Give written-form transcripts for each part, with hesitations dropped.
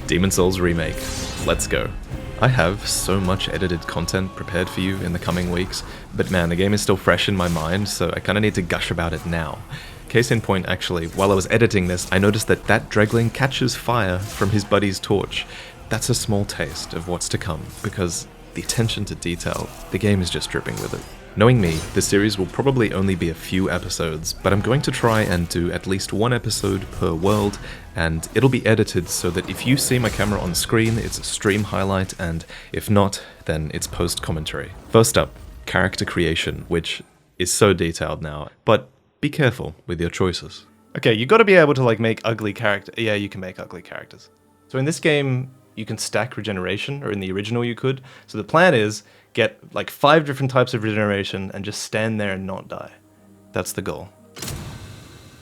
Demon's Souls Remake. Let's go. I have so much edited content prepared for you in the coming weeks, but man, the game is still fresh in my mind, so I kinda need to gush about it now. Case in point, actually, while I was editing this, I noticed that Dregling catches fire from his buddy's torch. That's a small taste of what's to come, because the attention to detail, the game is just dripping with it. Knowing me, this series will probably only be a few episodes, but I'm going to try and do at least one episode per world, and it'll be edited so that if you see my camera on screen, it's a stream highlight, and if not, then it's post-commentary. First up, character creation, which is so detailed now, but be careful with your choices. Okay, you gotta be able to like make ugly characters. Yeah, you can make ugly characters. So in this game, you can stack regeneration, or in the original you could. So the plan is, get like 5 different types of regeneration and just stand there and not die. That's the goal.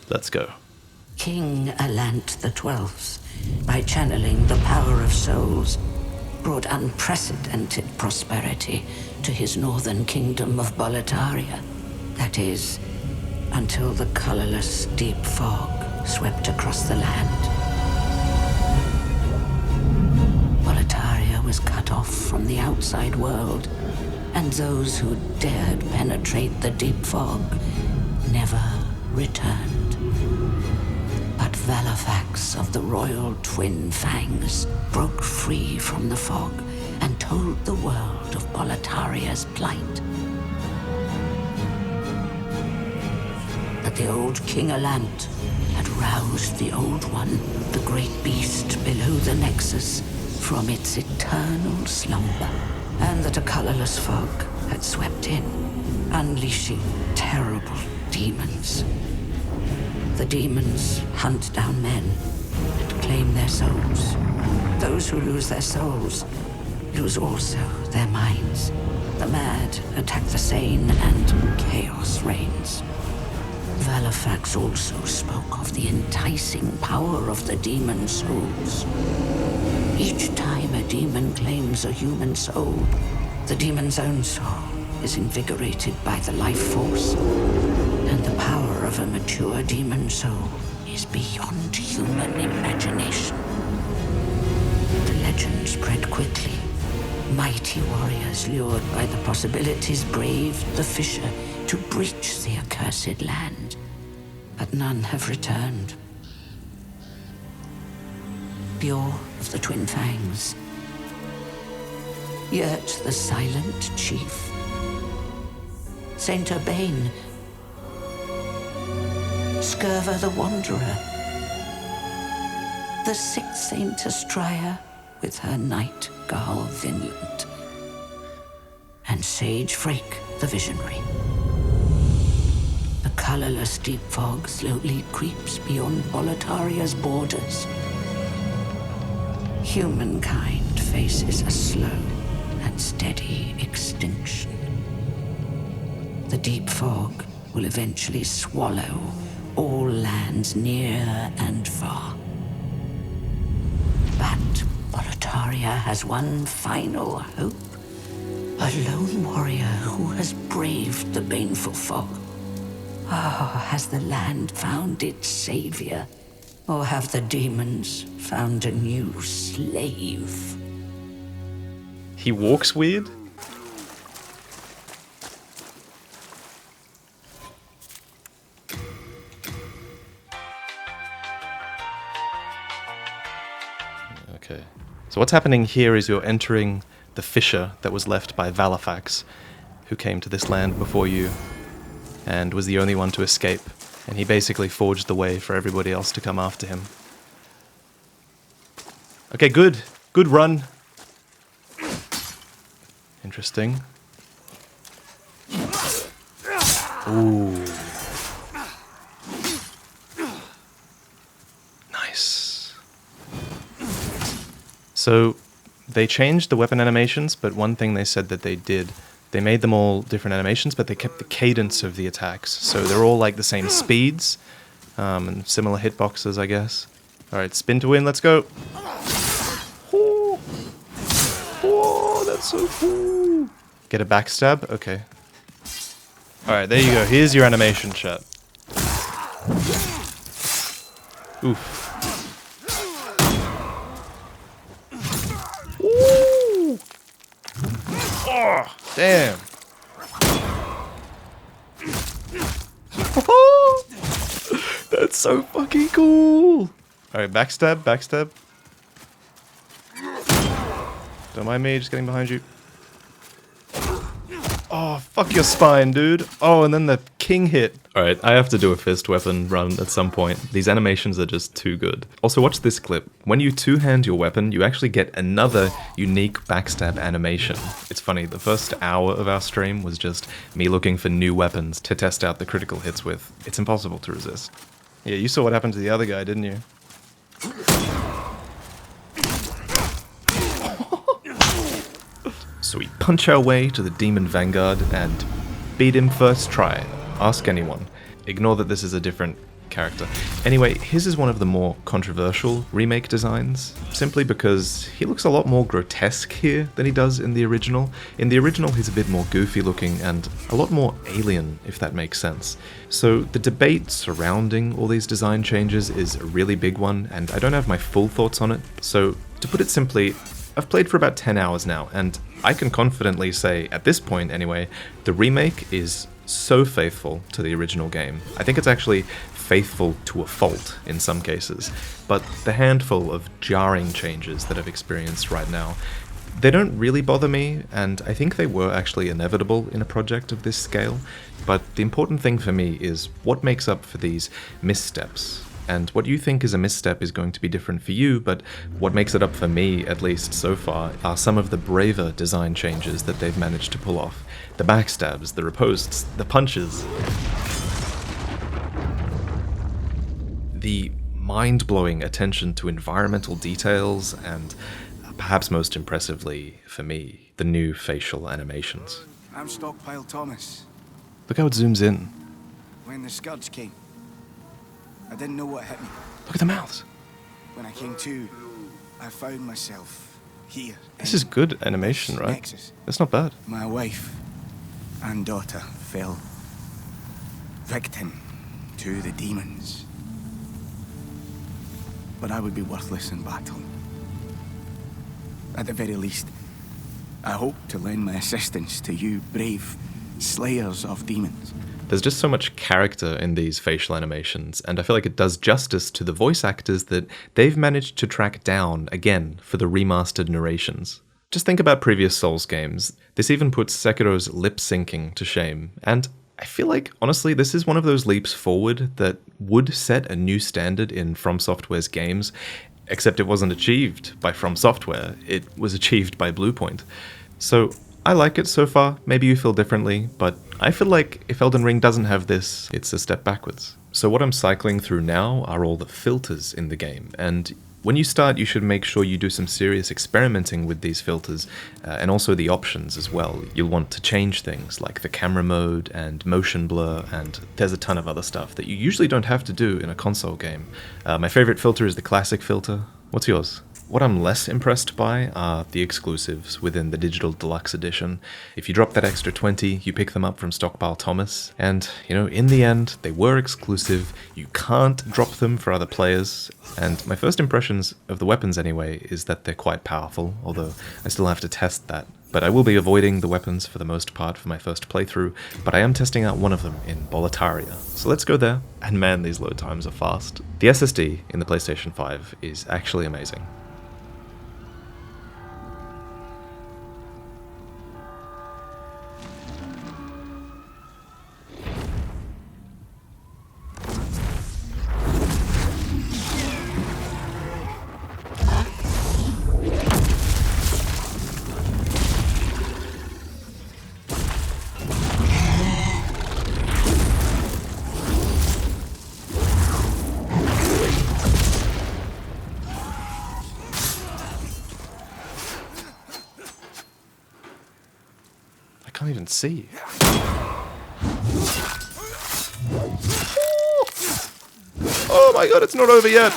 Let's go. King Alant XII, by channeling the power of souls, brought unprecedented prosperity to his northern kingdom of Boletaria. That is, until the colorless deep fog swept across the land. Boletaria was cut off from the outside world, and those who dared penetrate the deep fog never returned. But Valafax of the Royal Twin Fangs broke free from the fog and told the world of Boletaria's plight. That the old King Alant had roused the Old One, the great beast below the Nexus, from its eternal slumber, and that a colorless fog had swept in, unleashing terrible demons. The demons hunt down men and claim their souls. Those who lose their souls lose also their minds. The mad attack the sane, and chaos reigns. Valafax also spoke of the enticing power of the demon souls. Each time a demon claims a human soul, the demon's own soul is invigorated by the life force, and the power of a mature demon soul is beyond human imagination. The legend spread quickly. Mighty warriors lured by the possibilities braved the Fissure to breach the accursed land, but none have returned. Pure of the Twin Fangs, yet the silent chief, Saint Urbane, Scurva the Wanderer, the sixth Saint Astraea with her Night Girl Vinland, and Sage Frake the Visionary. The colorless deep fog slowly creeps beyond Boletaria's borders. Humankind faces a slow and steady extinction. The deep fog will eventually swallow all lands near and far. But Boletaria has one final hope. A lone warrior who has braved the baneful fog. Has the land found its savior? Or have the demons found a new slave? He walks weird? Okay. So what's happening here is you're entering the fissure that was left by Valafax, who came to this land before you and was the only one to escape. And he basically forged the way for everybody else to come after him. Okay, good. Good run. Interesting. Ooh. Nice. So, they changed the weapon animations, but one thing they said that they did, they made them all different animations, but they kept the cadence of the attacks. So they're all like the same speeds, and similar hitboxes, I guess. Alright, spin to win, let's go. Oh, oh, that's so cool. Get a backstab? Okay. Alright, there you go. Here's your animation, chat. Oof. Oh, damn. That's so fucking cool. Alright, backstab, backstab. Don't mind me, just getting behind you. Oh, fuck your spine, dude. Oh, and then the king hit. Alright, I have to do a fist weapon run at some point. These animations are just too good. Also, watch this clip. When you two-hand your weapon, you actually get another unique backstab animation. It's funny, the first hour of our stream was just me looking for new weapons to test out the critical hits with. It's impossible to resist. Yeah, you saw what happened to the other guy, didn't you? So we punch our way to the Demon Vanguard and beat him first try. Ask anyone. Ignore that this is a different character. Anyway, his is one of the more controversial remake designs, simply because he looks a lot more grotesque here than he does in the original. In the original, he's a bit more goofy looking and a lot more alien, if that makes sense. So the debate surrounding all these design changes is a really big one, and I don't have my full thoughts on it. So to put it simply, I've played for about 10 hours now, and I can confidently say, at this point anyway, the remake is so faithful to the original game. I think it's actually faithful to a fault in some cases, but the handful of jarring changes that I've experienced right now, they don't really bother me, and I think they were actually inevitable in a project of this scale, but the important thing for me is what makes up for these missteps. And what you think is a misstep is going to be different for you, but what makes it up for me, at least so far, are some of the braver design changes that they've managed to pull off. The backstabs, the riposts, the punches. The mind-blowing attention to environmental details, and perhaps most impressively for me, the new facial animations. I'm Stockpile Thomas. Look how it zooms in. When the scourge came, I didn't know what hit me. Look at the mouths. When I came to, I found myself here. This is good animation, right? Nexus. That's not bad. My wife and daughter fell victim to the demons. But I would be worthless in battle. At the very least, I hope to lend my assistance to you brave slayers of demons. There's just so much character in these facial animations, and I feel like it does justice to the voice actors that they've managed to track down, again, for the remastered narrations. Just think about previous Souls games. This even puts Sekiro's lip syncing to shame, and I feel like, honestly, this is one of those leaps forward that would set a new standard in From Software's games, except it wasn't achieved by From Software, it was achieved by Bluepoint. So, I like it so far, maybe you feel differently, but I feel like if Elden Ring doesn't have this, it's a step backwards. So what I'm cycling through now are all the filters in the game, and when you start you should make sure you do some serious experimenting with these filters, and also the options as well. You'll want to change things like the camera mode and motion blur, and there's a ton of other stuff that you usually don't have to do in a console game. My favorite filter is the classic filter. What's yours? What I'm less impressed by are the exclusives within the Digital Deluxe Edition. If you drop that extra 20, you pick them up from Stockpile Thomas, and, you know, in the end, they were exclusive, you can't drop them for other players, and my first impressions of the weapons anyway is that they're quite powerful, although I still have to test that. But I will be avoiding the weapons for the most part for my first playthrough, but I am testing out one of them in Boletaria. So let's go there, and man, these load times are fast. The SSD in the PlayStation 5 is actually amazing. I can't even see. Oh my god, it's not over yet!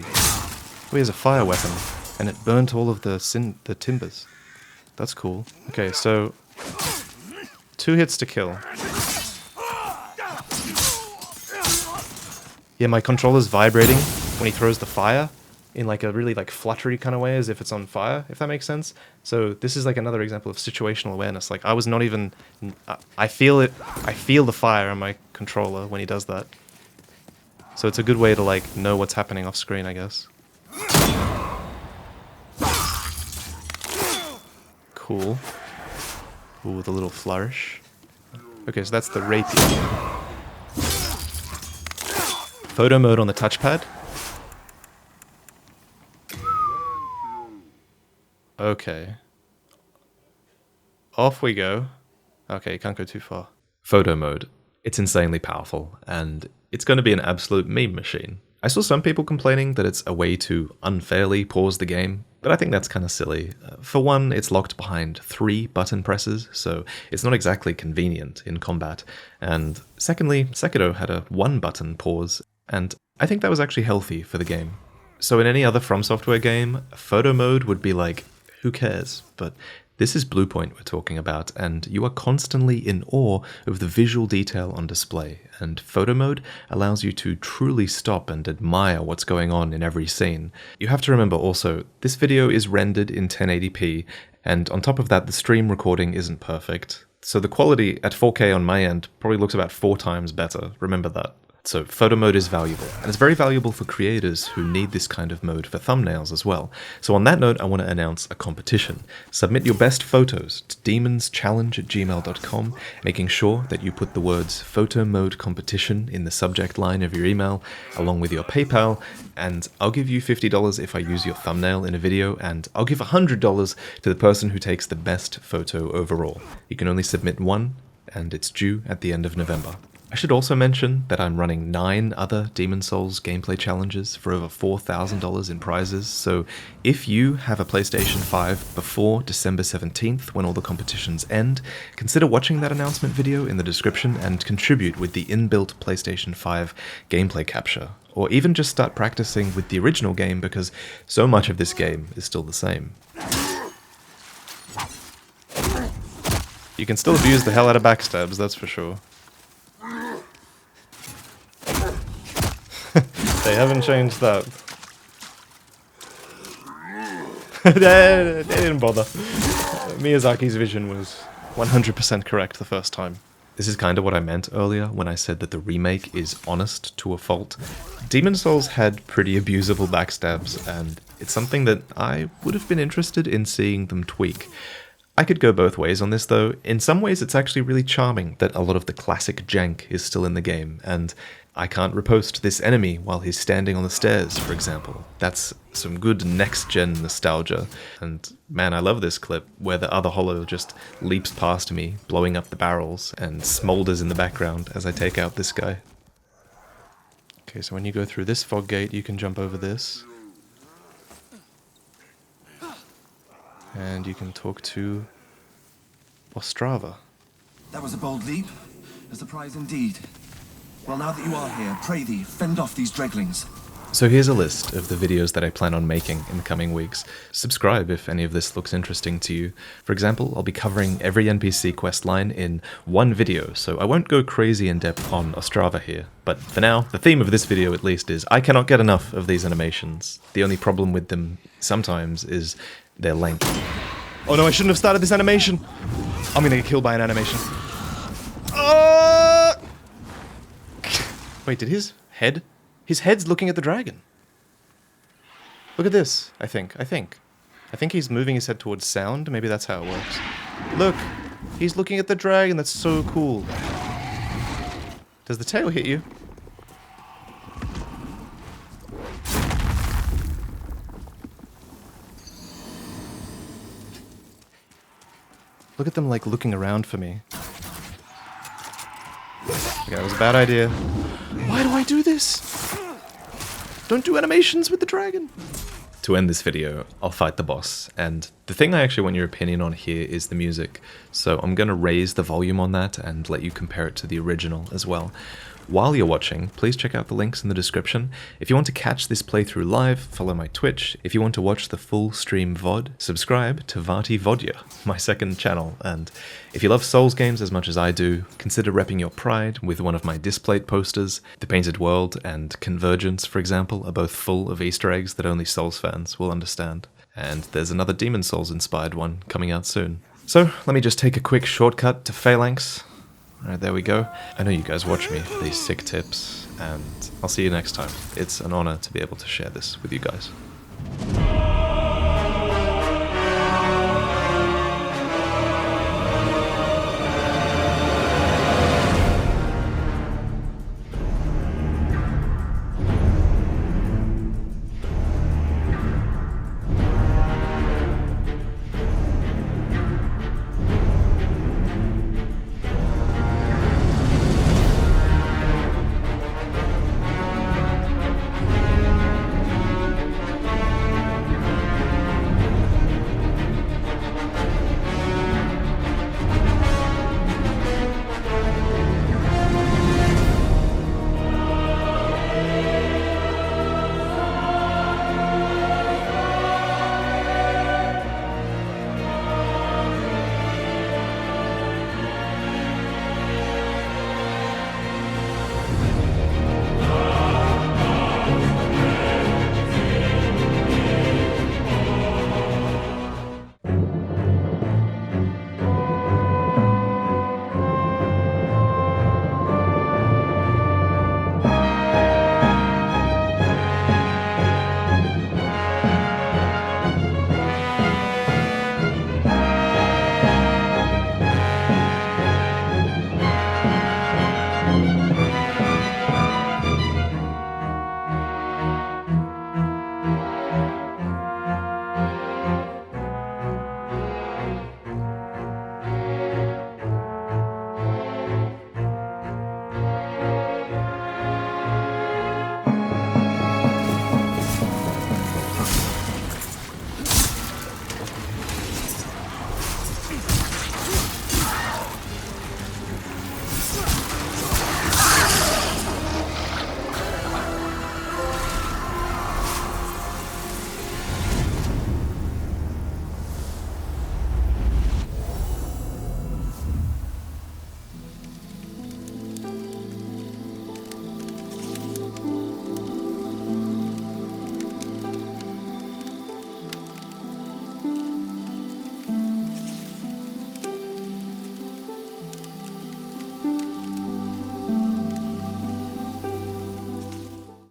Oh, he has a fire weapon, and it burnt all of the timbers. That's cool. Okay, so 2 hits to kill. Yeah, my controller's vibrating when he throws the fire. in like a really like fluttery kind of way, as if it's on fire, if that makes sense. So this is like another example of situational awareness. Like I was not even, I feel it, I feel the fire on my controller when he does that. So it's a good way to like know what's happening off screen, I guess. Cool. Ooh, with a little flourish. Okay, so that's the rapier. Photo mode on the touchpad. Okay. Off we go. Okay, you can't go too far. Photo mode. It's insanely powerful, and it's going to be an absolute meme machine. I saw some people complaining that it's a way to unfairly pause the game, but I think that's kind of silly. For one, it's locked behind 3 button presses, so it's not exactly convenient in combat. And secondly, Sekiro had a 1-button pause, and I think that was actually healthy for the game. So in any other From Software game, photo mode would be like, who cares? But this is Bluepoint we're talking about, and you are constantly in awe of the visual detail on display, and photo mode allows you to truly stop and admire what's going on in every scene. You have to remember also, this video is rendered in 1080p, and on top of that the stream recording isn't perfect, so the quality at 4K on my end probably looks about 4 times better, remember that. So photo mode is valuable, and it's very valuable for creators who need this kind of mode for thumbnails as well. So on that note, I want to announce a competition. Submit your best photos to demonschallenge@gmail.com, making sure that you put the words photo mode competition in the subject line of your email, along with your PayPal, and I'll give you $50 if I use your thumbnail in a video, and I'll give $100 to the person who takes the best photo overall. You can only submit one, and it's due at the end of November. I should also mention that I'm running 9 other Demon's Souls gameplay challenges for over $4,000 in prizes, so if you have a PlayStation 5 before December 17th when all the competitions end, consider watching that announcement video in the description and contribute with the inbuilt PlayStation 5 gameplay capture, or even just start practicing with the original game because so much of this game is still the same. You can still abuse the hell out of backstabs, that's for sure. They haven't changed that. they didn't bother. Miyazaki's vision was 100% correct the first time. This is kind of what I meant earlier when I said that the remake is honest to a fault. Demon's Souls had pretty abusable backstabs, and it's something that I would have been interested in seeing them tweak. I could go both ways on this though. In some ways it's actually really charming that a lot of the classic jank is still in the game, and I can't riposte this enemy while he's standing on the stairs, for example. That's some good next-gen nostalgia, and man, I love this clip where the other holo just leaps past me, blowing up the barrels, and smolders in the background as I take out this guy. Okay, so when you go through this fog gate, you can jump over this. And you can talk to Ostrava. That was a bold leap. A surprise indeed. Well, now that you are here, pray thee, fend off these dreglings. So here's a list of the videos that I plan on making in the coming weeks. Subscribe if any of this looks interesting to you. For example, I'll be covering every NPC quest line in one video, so I won't go crazy in depth on Ostrava here. But for now, the theme of this video at least is I cannot get enough of these animations. The only problem with them sometimes is their length. Oh no, I shouldn't have started this animation! I'm gonna get killed by an animation. Wait, did his head? His head's looking at the dragon. Look at this, I think he's moving his head towards sound, maybe that's how it works. Look, he's looking at the dragon, that's so cool. Does the tail hit you? Look at them like looking around for me. Okay, that was a bad idea. Why do I do this? Don't do animations with the dragon. To end this video, I'll fight the boss, and the thing I actually want your opinion on here is the music, so I'm gonna raise the volume on that and let you compare it to the original as well. While you're watching, please check out the links in the description. If you want to catch this playthrough live, follow my Twitch. If you want to watch the full stream VOD, subscribe to VaatiVidya, my second channel. And if you love Souls games as much as I do, consider repping your pride with one of my Displate posters. The Painted World and Convergence, for example, are both full of Easter eggs that only Souls fans will understand. And there's another Demon Souls inspired one coming out soon. So let me just take a quick shortcut to Phalanx. Alright, there we go. I know you guys watch me for these sick tips, and I'll see you next time. It's an honor to be able to share this with you guys.